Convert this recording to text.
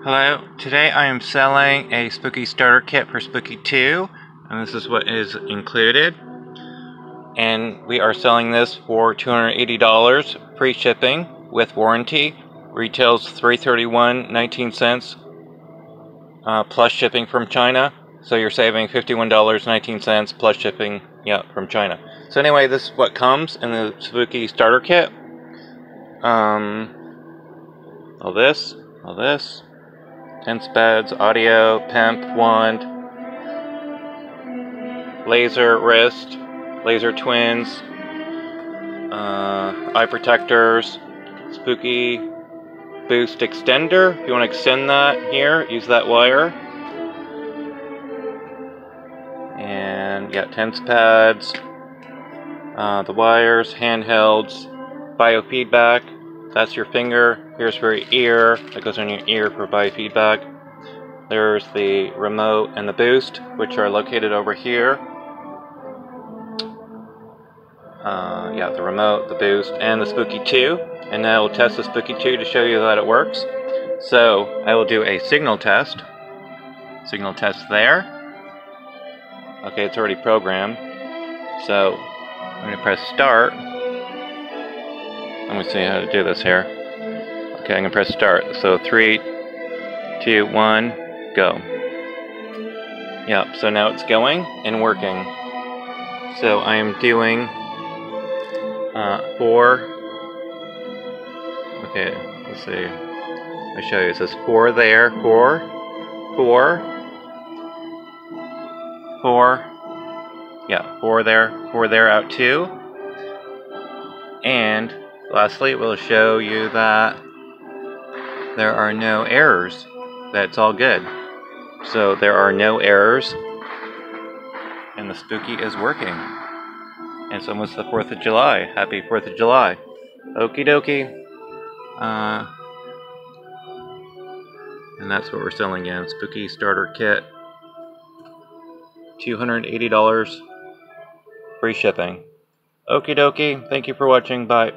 Hello, today I am selling a Spooky starter kit for Spooky2, and this is what is included. And we are selling this for $280, free shipping with warranty. Retails $331.19 plus shipping from China. So you're saving $51.19 plus shipping, from China. So anyway, this is what comes in the Spooky starter kit. All this. Tense beds, audio, pimp, wand, laser wrist, laser twins, eye protectors, spooky boost extender. If you want to extend that here, use that wire. And tense pads, the wires, handhelds, biofeedback. That's your finger. Here's for your ear. That goes on your ear for biofeedback. There's the remote and the boost, which are located over here. The remote, the boost, and the Spooky2. And now we'll test the Spooky2 to show you that it works. So I will do a signal test. Signal test there. Okay, it's already programmed. So I'm going to press start. Let me see how to do this here. Okay, I'm going to press start. So 3, 2, 1, go. So now it's going and working. So I am doing 4. Okay, let's see. I'll show you. It says 4 there, 4, 4, 4. 4 there, 4 there, out 2. And lastly, it will show you that there are no errors, that it's all good. So there are no errors, and the Spooky is working. And it's almost the 4th of July. Happy 4th of July. Okie dokie. And that's what we're selling in. Spooky starter kit. $280, free shipping. Okie dokie. Thank you for watching. Bye.